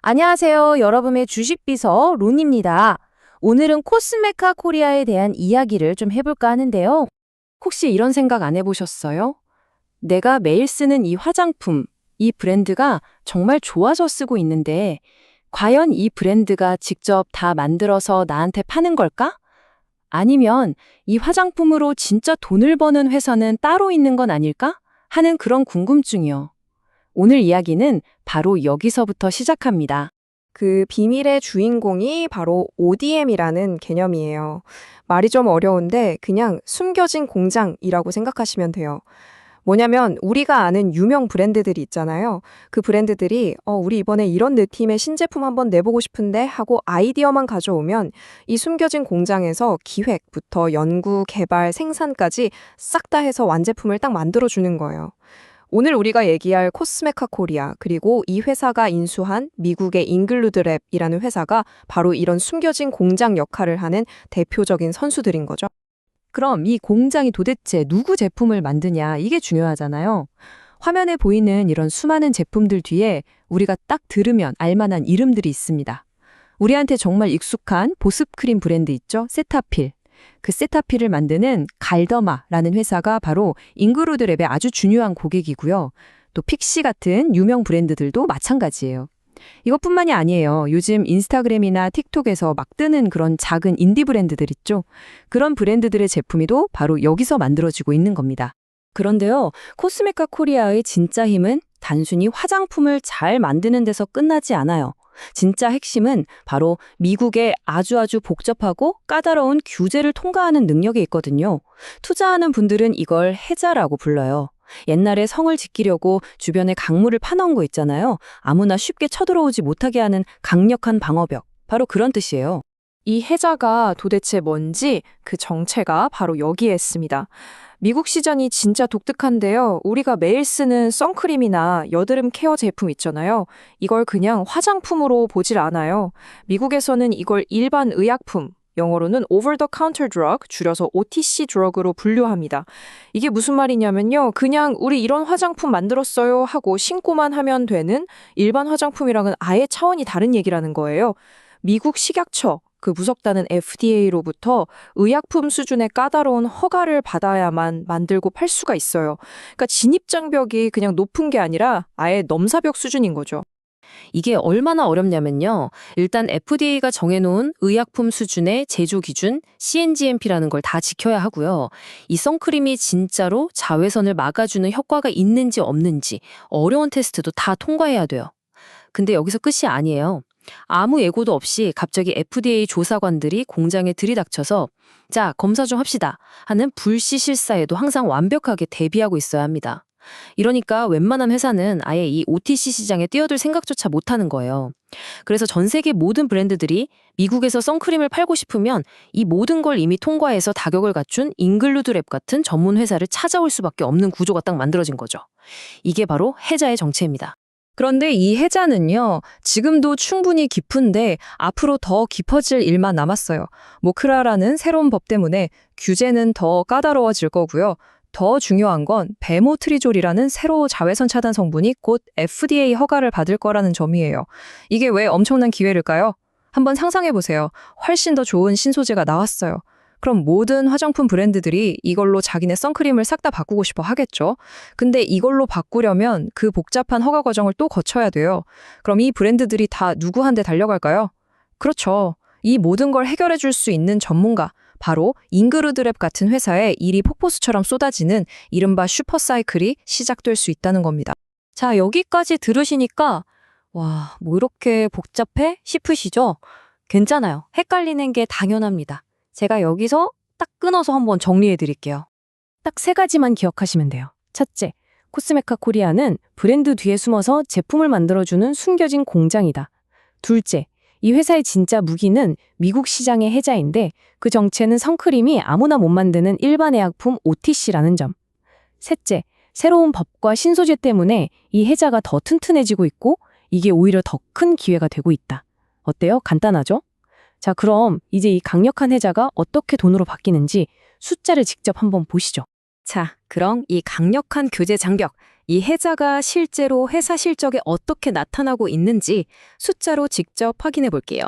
안녕하세요. 여러분의 주식비서 론입니다. 오늘은 코스메카 코리아에 대한 이야기를 좀 해볼까 하는데요. 혹시 이런 생각 안 해보셨어요? 내가 매일 쓰는 이 화장품, 이 브랜드가 정말 좋아서 쓰고 있는데, 과연 이 브랜드가 직접 다 만들어서 나한테 파는 걸까? 아니면 이 화장품으로 진짜 돈을 버는 회사는 따로 있는 건 아닐까? 하는 그런 궁금증이요. 오늘 이야기는 바로 여기서부터 시작합니다. 그 비밀의 주인공이 바로 ODM이라는 개념이에요. 말이 좀 어려운데 그냥 숨겨진 공장이라고 생각하시면 돼요. 뭐냐면 우리가 아는 유명 브랜드들이 있잖아요. 그 브랜드들이 우리 이번에 이런 느낌의 신제품 한번 내보고 싶은데 하고 아이디어만 가져오면 이 숨겨진 공장에서 기획부터 연구, 개발, 생산까지 싹 다 해서 완제품을 딱 만들어주는 거예요. 오늘 우리가 얘기할 코스메카 코리아 그리고 이 회사가 인수한 미국의 잉글루드랩이라는 회사가 바로 이런 숨겨진 공장 역할을 하는 대표적인 선수들인 거죠. 그럼 이 공장이 도대체 누구 제품을 만드냐 이게 중요하잖아요. 화면에 보이는 이런 수많은 제품들 뒤에 우리가 딱 들으면 알만한 이름들이 있습니다. 우리한테 정말 익숙한 보습크림 브랜드 있죠? 세타필. 그 세타필을 만드는 갈더마라는 회사가 바로 잉그루드랩의 아주 중요한 고객이고요. 또 픽시 같은 유명 브랜드들도 마찬가지예요. 이것뿐만이 아니에요. 요즘 인스타그램이나 틱톡에서 막 뜨는 그런 작은 인디 브랜드들 있죠. 그런 브랜드들의 제품이도 바로 여기서 만들어지고 있는 겁니다. 그런데요, 코스메카 코리아의 진짜 힘은 단순히 화장품을 잘 만드는 데서 끝나지 않아요. 진짜 핵심은 바로 미국의 아주 복잡하고 까다로운 규제를 통과하는 능력에 있거든요. 투자하는 분들은 이걸 해자라고 불러요. 옛날에 성을 지키려고 주변에 강물을 파놓은 거 있잖아요. 아무나 쉽게 쳐들어오지 못하게 하는 강력한 방어벽. 바로 그런 뜻이에요. 이 해자가 도대체 뭔지 그 정체가 바로 여기에 있습니다. 미국 시장이 진짜 독특한데요. 우리가 매일 쓰는 선크림이나 여드름 케어 제품 있잖아요. 이걸 그냥 화장품으로 보질 않아요. 미국에서는 이걸 일반 의약품, 영어로는 over the counter drug, 줄여서 OTC drug으로 분류합니다. 이게 무슨 말이냐면요. 그냥 우리 이런 화장품 만들었어요 하고 신고만 하면 되는 일반 화장품이랑은 아예 차원이 다른 얘기라는 거예요. 미국 식약처, 그 무섭다는 FDA로부터 의약품 수준의 까다로운 허가를 받아야만 만들고 팔 수가 있어요. 그러니까 진입장벽이 그냥 높은 게 아니라 아예 넘사벽 수준인 거죠. 이게 얼마나 어렵냐면요. 일단 FDA가 정해놓은 의약품 수준의 제조 기준 CNGMP라는 걸 다 지켜야 하고요. 이 선크림이 진짜로 자외선을 막아주는 효과가 있는지 없는지 어려운 테스트도 다 통과해야 돼요. 근데 여기서 끝이 아니에요. 아무 예고도 없이 갑자기 FDA 조사관들이 공장에 들이닥쳐서 자, 검사 좀 합시다 하는 불시 실사에도 항상 완벽하게 대비하고 있어야 합니다. 이러니까 웬만한 회사는 아예 이 OTC 시장에 뛰어들 생각조차 못하는 거예요. 그래서 전 세계 모든 브랜드들이 미국에서 선크림을 팔고 싶으면 이 모든 걸 이미 통과해서 다격을 갖춘 잉글루드랩 같은 전문 회사를 찾아올 수밖에 없는 구조가 딱 만들어진 거죠. 이게 바로 해자의 정체입니다. 그런데 이 해자는요, 지금도 충분히 깊은데 앞으로 더 깊어질 일만 남았어요. 모크라라는 새로운 법 때문에 규제는 더 까다로워질 거고요. 더 중요한 건 베모트리졸이라는 새로 자외선 차단 성분이 곧 FDA 허가를 받을 거라는 점이에요. 이게 왜 엄청난 기회일까요? 한번 상상해 보세요. 훨씬 더 좋은 신소재가 나왔어요. 그럼 모든 화장품 브랜드들이 이걸로 자기네 선크림을 싹 다 바꾸고 싶어 하겠죠. 근데 이걸로 바꾸려면 그 복잡한 허가 과정을 또 거쳐야 돼요. 그럼 이 브랜드들이 다 누구한테 달려갈까요? 그렇죠. 이 모든 걸 해결해 줄 수 있는 전문가, 바로 잉그루드랩 같은 회사에 일이 폭포수처럼 쏟아지는 이른바 슈퍼사이클이 시작될 수 있다는 겁니다. 자, 여기까지 들으시니까 와, 뭐 이렇게 복잡해? 싶으시죠? 괜찮아요. 헷갈리는 게 당연합니다. 제가 여기서 딱 끊어서 한번 정리해 드릴게요. 딱 3가지만 기억하시면 돼요. 첫째, 코스메카 코리아는 브랜드 뒤에 숨어서 제품을 만들어주는 숨겨진 공장이다. 둘째, 이 회사의 진짜 무기는 미국 시장의 해자인데 그 정체는 선크림이 아무나 못 만드는 일반 의약품 OTC라는 점. 셋째, 새로운 법과 신소재 때문에 이 해자가 더 튼튼해지고 있고 이게 오히려 더 큰 기회가 되고 있다. 어때요? 간단하죠? 자, 그럼 이제 이 강력한 해자가 어떻게 돈으로 바뀌는지 숫자를 직접 한번 보시죠. 자, 그럼 이 강력한 규제 장벽, 이 해자가 실제로 회사 실적에 어떻게 나타나고 있는지 숫자로 직접 확인해 볼게요.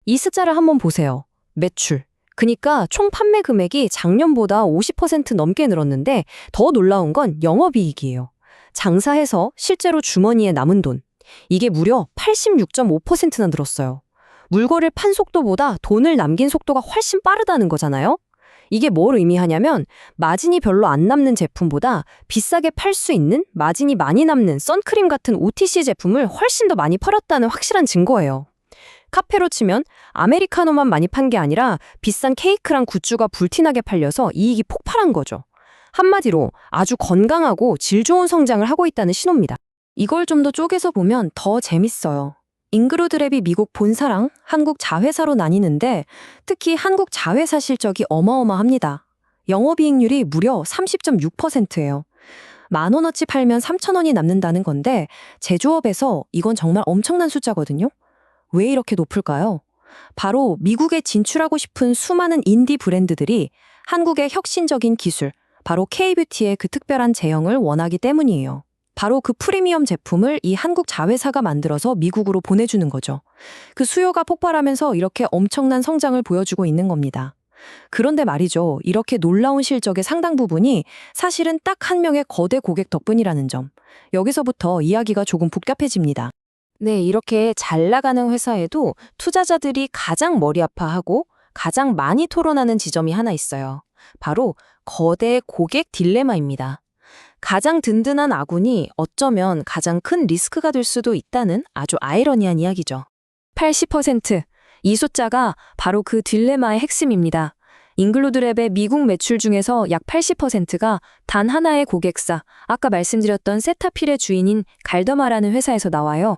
이 숫자를 한번 보세요. 매출. 그니까 총 판매 금액이 작년보다 50% 넘게 늘었는데 더 놀라운 건 영업이익이에요. 장사해서 실제로 주머니에 남은 돈. 이게 무려 86.5%나 늘었어요. 물건을 판 속도보다 돈을 남긴 속도가 훨씬 빠르다는 거잖아요? 이게 뭘 의미하냐면 마진이 별로 안 남는 제품보다 비싸게 팔 수 있는 마진이 많이 남는 선크림 같은 OTC 제품을 훨씬 더 많이 팔았다는 확실한 증거예요. 카페로 치면 아메리카노만 많이 판 게 아니라 비싼 케이크랑 굿즈가 불티나게 팔려서 이익이 폭발한 거죠. 한마디로 아주 건강하고 질 좋은 성장을 하고 있다는 신호입니다. 이걸 좀 더 쪼개서 보면 더 재밌어요. 잉그로드랩이 미국 본사랑 한국 자회사로 나뉘는데 특히 한국 자회사 실적이 어마어마합니다. 영업이익률이 무려 30.6%예요. 10,000원어치 팔면 3,000원이 남는다는 건데 제조업에서 이건 정말 엄청난 숫자거든요. 왜 이렇게 높을까요? 바로 미국에 진출하고 싶은 수많은 인디 브랜드들이 한국의 혁신적인 기술, 바로 K-뷰티의 그 특별한 제형을 원하기 때문이에요. 바로 그 프리미엄 제품을 이 한국 자회사가 만들어서 미국으로 보내주는 거죠. 그 수요가 폭발하면서 이렇게 엄청난 성장을 보여주고 있는 겁니다. 그런데 말이죠. 이렇게 놀라운 실적의 상당 부분이 사실은 딱 한 명의 거대 고객 덕분이라는 점. 여기서부터 이야기가 조금 복잡해집니다. 네, 이렇게 잘 나가는 회사에도 투자자들이 가장 머리 아파하고 가장 많이 토론하는 지점이 하나 있어요. 바로 거대 고객 딜레마입니다. 가장 든든한 아군이 어쩌면 가장 큰 리스크가 될 수도 있다는 아주 아이러니한 이야기죠. 80%. 이 숫자가 바로 그 딜레마의 핵심입니다. 잉글로드랩의 미국 매출 중에서 약 80%가 단 하나의 고객사, 아까 말씀드렸던 세타필의 주인인 갈더마라는 회사에서 나와요.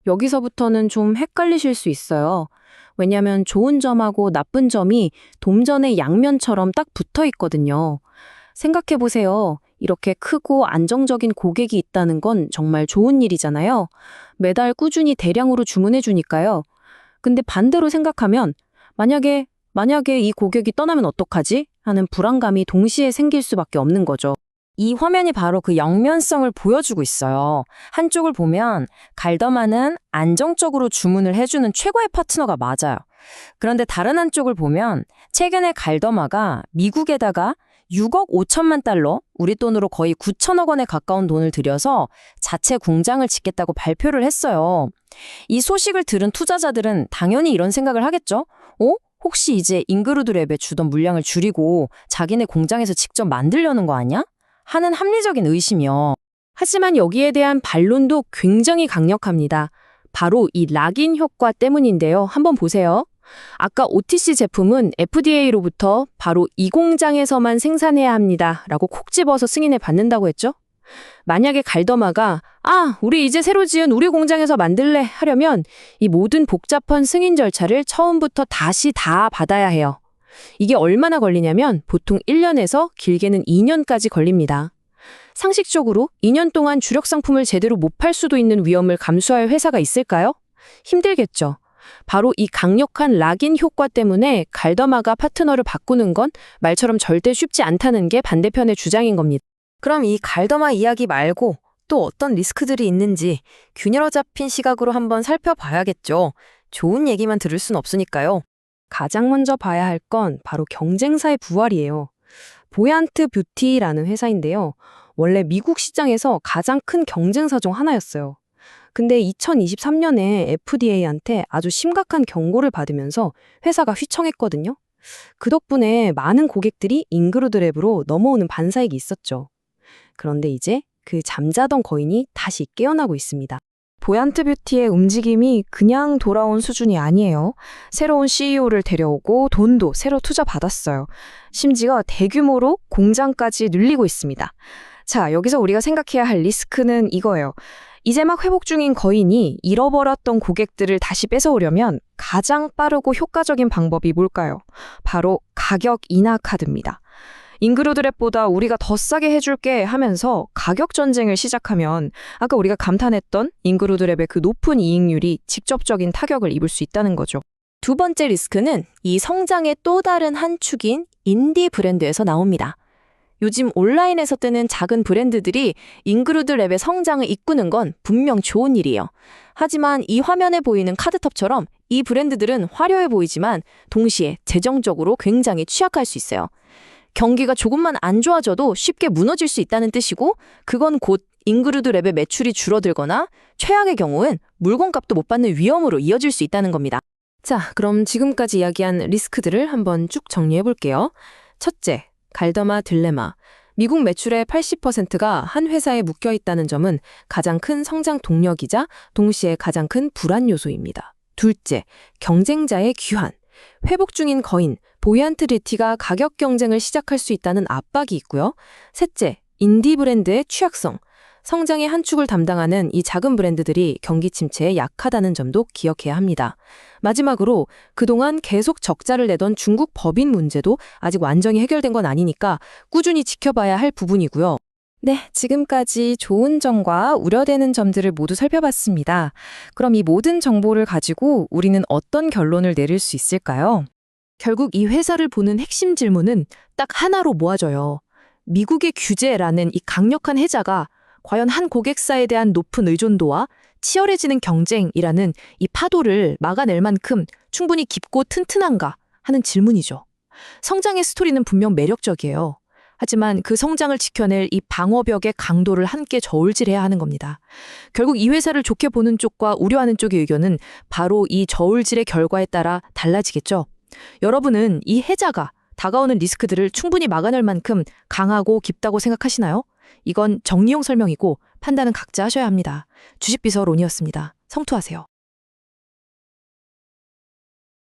여기서부터는 좀 헷갈리실 수 있어요. 왜냐하면 좋은 점하고 나쁜 점이 돔전의 양면처럼 딱 붙어 있거든요. 생각해보세요. 이렇게 크고 안정적인 고객이 있다는 건 정말 좋은 일이잖아요. 매달 꾸준히 대량으로 주문해 주니까요. 근데 반대로 생각하면 만약에 이 고객이 떠나면 어떡하지? 하는 불안감이 동시에 생길 수밖에 없는 거죠. 이 화면이 바로 그 양면성을 보여주고 있어요. 한쪽을 보면 갈더마는 안정적으로 주문을 해주는 최고의 파트너가 맞아요. 그런데 다른 한쪽을 보면 최근에 갈더마가 미국에다가 6억 5천만 달러, 우리 돈으로 거의 9천억 원에 가까운 돈을 들여서 자체 공장을 짓겠다고 발표를 했어요. 이 소식을 들은 투자자들은 당연히 이런 생각을 하겠죠? 혹시 이제 잉그로드랩에 주던 물량을 줄이고 자기네 공장에서 직접 만들려는 거 아니야? 하는 합리적인 의심이요. 하지만 여기에 대한 반론도 굉장히 강력합니다. 바로 이 락인 효과 때문인데요. 한번 보세요. 아까 OTC 제품은 FDA로부터 바로 이 공장에서만 생산해야 합니다. 라고 콕 집어서 승인을 받는다고 했죠? 만약에 갈더마가 우리 이제 새로 지은 우리 공장에서 만들래 하려면 이 모든 복잡한 승인 절차를 처음부터 다시 다 받아야 해요. 이게 얼마나 걸리냐면 보통 1년에서 길게는 2년까지 걸립니다. 상식적으로 2년 동안 주력 상품을 제대로 못 팔 수도 있는 위험을 감수할 회사가 있을까요? 힘들겠죠. 바로 이 강력한 락인 효과 때문에 갈더마가 파트너를 바꾸는 건 말처럼 절대 쉽지 않다는 게 반대편의 주장인 겁니다. 그럼 이 갈더마 이야기 말고 또 어떤 리스크들이 있는지 균열어 잡힌 시각으로 한번 살펴봐야겠죠. 좋은 얘기만 들을 순 없으니까요. 가장 먼저 봐야 할 건 바로 경쟁사의 부활이에요. 보얀트 뷰티라는 회사인데요. 원래 미국 시장에서 가장 큰 경쟁사 중 하나였어요. 근데 2023년에 FDA한테 아주 심각한 경고를 받으면서 회사가 휘청했거든요. 그 덕분에 많은 고객들이 잉그로드랩으로 넘어오는 반사익이 있었죠. 그런데 이제 그 잠자던 거인이 다시 깨어나고 있습니다. 보얀트 뷰티의 움직임이 그냥 돌아온 수준이 아니에요. 새로운 CEO를 데려오고 돈도 새로 투자받았어요. 심지어 대규모로 공장까지 늘리고 있습니다. 자, 여기서 우리가 생각해야 할 리스크는 이거예요. 이제 막 회복 중인 거인이 잃어버렸던 고객들을 다시 뺏어오려면 가장 빠르고 효과적인 방법이 뭘까요? 바로 가격 인하 카드입니다. 잉그로드랩보다 우리가 더 싸게 해줄게 하면서 가격 전쟁을 시작하면 아까 우리가 감탄했던 잉그로드랩의 그 높은 이익률이 직접적인 타격을 입을 수 있다는 거죠. 두 번째 리스크는 이 성장의 또 다른 한 축인 인디 브랜드에서 나옵니다. 요즘 온라인에서 뜨는 작은 브랜드들이 인그루드 랩의 성장을 이끄는 건 분명 좋은 일이에요. 하지만 이 화면에 보이는 카드톱처럼 이 브랜드들은 화려해 보이지만 동시에 재정적으로 굉장히 취약할 수 있어요. 경기가 조금만 안 좋아져도 쉽게 무너질 수 있다는 뜻이고, 그건 곧 인그루드 랩의 매출이 줄어들거나 최악의 경우엔 물건값도 못 받는 위험으로 이어질 수 있다는 겁니다. 자, 그럼 지금까지 이야기한 리스크들을 한번 쭉 정리해 볼게요. 첫째, 갈더마 딜레마. 미국 매출의 80%가 한 회사에 묶여 있다는 점은 가장 큰 성장 동력이자 동시에 가장 큰 불안 요소입니다. 둘째, 경쟁자의 귀환. 회복 중인 거인, 보이안트리티가 가격 경쟁을 시작할 수 있다는 압박이 있고요. 셋째, 인디 브랜드의 취약성. 성장의 한 축을 담당하는 이 작은 브랜드들이 경기 침체에 약하다는 점도 기억해야 합니다. 마지막으로 그동안 계속 적자를 내던 중국 법인 문제도 아직 완전히 해결된 건 아니니까 꾸준히 지켜봐야 할 부분이고요. 네, 지금까지 좋은 점과 우려되는 점들을 모두 살펴봤습니다. 그럼 이 모든 정보를 가지고 우리는 어떤 결론을 내릴 수 있을까요? 결국 이 회사를 보는 핵심 질문은 딱 하나로 모아져요. 미국의 규제라는 이 강력한 해자가 과연 한 고객사에 대한 높은 의존도와 치열해지는 경쟁이라는 이 파도를 막아낼 만큼 충분히 깊고 튼튼한가 하는 질문이죠. 성장의 스토리는 분명 매력적이에요. 하지만 그 성장을 지켜낼 이 방어벽의 강도를 함께 저울질해야 하는 겁니다. 결국 이 회사를 좋게 보는 쪽과 우려하는 쪽의 의견은 바로 이 저울질의 결과에 따라 달라지겠죠. 여러분은 이 해자가 다가오는 리스크들을 충분히 막아낼 만큼 강하고 깊다고 생각하시나요? 이건 정리용 설명이고 판단은 각자 하셔야 합니다. 주식비서론이었습니다. 성투하세요.